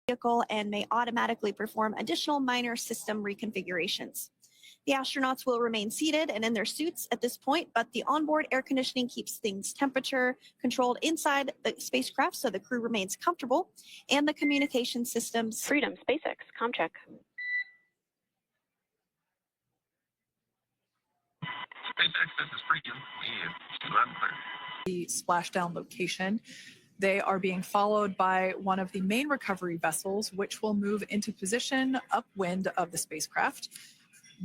vehicle and may automatically perform additional minor system reconfigurations. The astronauts will remain seated and in their suits at this point, but the onboard air conditioning keeps things temperature controlled inside the spacecraft so the crew remains comfortable, and the communication systems. Freedom, SpaceX, ComCheck. SpaceX, this is Freedom. We loud and clear. The splashdown location. They are being followed by one of the main recovery vessels, which will move into position upwind of the spacecraft.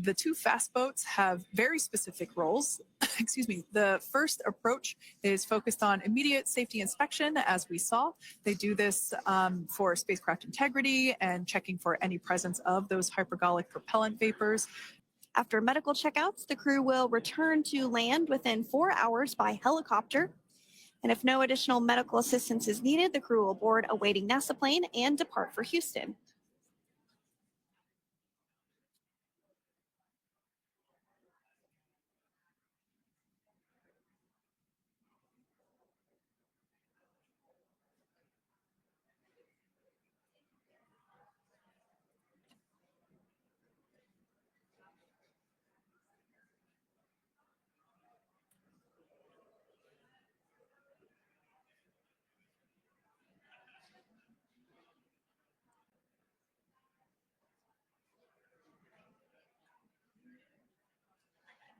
The two fast boats have very specific roles. Excuse me. The first approach is focused on immediate safety inspection, as we saw. They do this for spacecraft integrity and checking for any presence of those hypergolic propellant vapors. After medical checkouts, the crew will return to land within 4 hours by helicopter. And if no additional medical assistance is needed, the crew will board a waiting NASA plane and depart for Houston.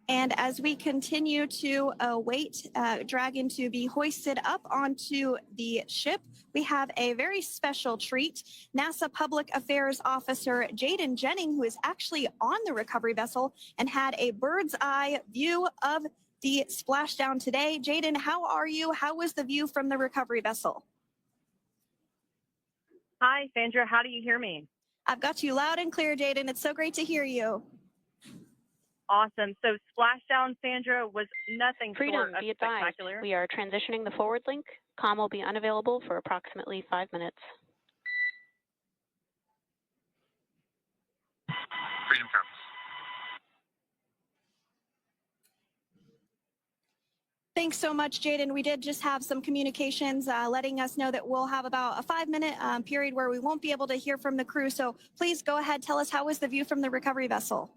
And as we continue to await Dragon to be hoisted up onto the ship, we have a very special treat. NASA Public Affairs Officer Jayden Jennings, who is actually on the recovery vessel and had a bird's eye view of the splashdown today. Jayden, how are you? How was the view from the recovery vessel? Hi, Sandra. How do you hear me? I've got you loud and clear, Jayden. It's so great to hear you. Awesome. So splashdown, Sandra, was nothing Freedom, short of be advised. spectacular. We are transitioning the forward link. Comm will be unavailable for approximately 5 minutes. Freedom comes. Thanks so much, Jayden. We did just have some communications letting us know that we'll have about a 5-minute period where we won't be able to hear from the crew. So please go ahead, tell us, how was the view from the recovery vessel?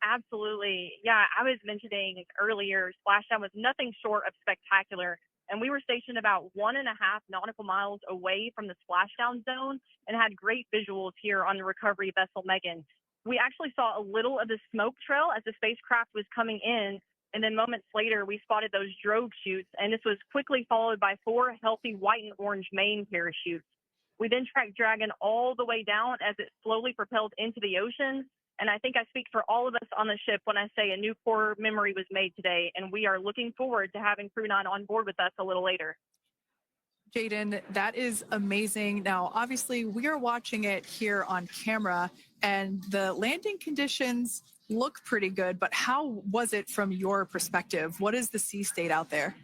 Absolutely. Yeah, I was mentioning earlier, splashdown was nothing short of spectacular. And we were stationed about 1.5 nautical miles away from the splashdown zone and had great visuals here on the recovery vessel Megan. We actually saw a little of the smoke trail as the spacecraft was coming in. And then moments later, we spotted those drogue chutes. And this was quickly followed by 4 healthy white and orange main parachutes. We then tracked Dragon all the way down as it slowly propelled into the ocean. And I think I speak for all of us on the ship when I say a new core memory was made today, and we are looking forward to having Crew 9 on board with us a little later. Jayden, that is amazing. Now, obviously, we are watching it here on camera, and the landing conditions look pretty good, but how was it from your perspective? What is the sea state out there?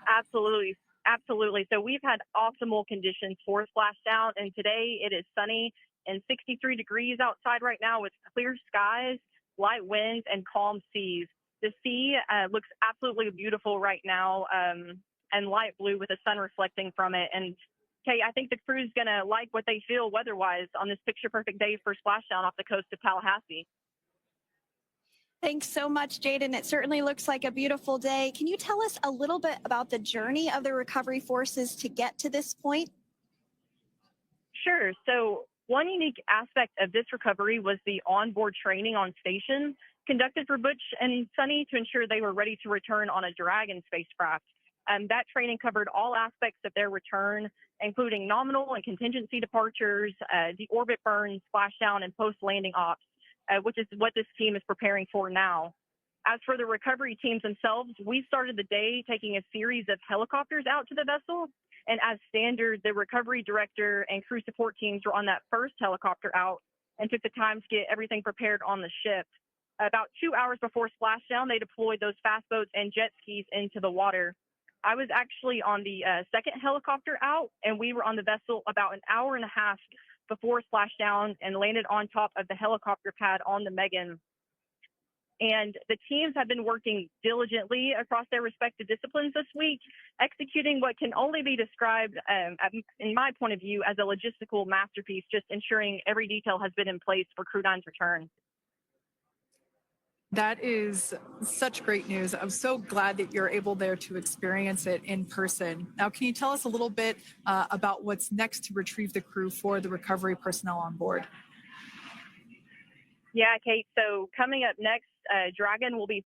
Absolutely. Absolutely. So we've had optimal conditions for splashdown, and today it is sunny and 63 degrees outside right now with clear skies, light winds, and calm seas. The sea looks absolutely beautiful right now, and light blue with the sun reflecting from it. And Kay, I think the crew's going to like what they feel weather-wise on this picture-perfect day for splashdown off the coast of Tallahassee. Thanks so much, Jayden. It certainly looks like a beautiful day. Can you tell us a little bit about the journey of the recovery forces to get to this point? Sure. So one unique aspect of this recovery was the onboard training on station conducted for Butch and Sunny to ensure they were ready to return on a Dragon spacecraft. That training covered all aspects of their return, including nominal and contingency departures, deorbit burns, splashdown, and post-landing ops, which is what this team is preparing for now. As for the recovery teams themselves, we started the day taking a series of helicopters out to the vessel. And as standard, the recovery director and crew support teams were on that first helicopter out and took the time to get everything prepared on the ship. About 2 hours before splashdown, they deployed those fast boats and jet skis into the water. I was actually on the second helicopter out, and we were on the vessel about an hour and a half before splashdown and landed on top of the helicopter pad on the Megan. And the teams have been working diligently across their respective disciplines this week, executing what can only be described, in my point of view, as a logistical masterpiece, just ensuring every detail has been in place for Crew 9's return. That is such great news. I'm so glad that you're able there to experience it in person. Now, can you tell us a little bit about what's next to retrieve the crew for the recovery personnel on board? Yeah, Kate. So coming up next, Dragon will be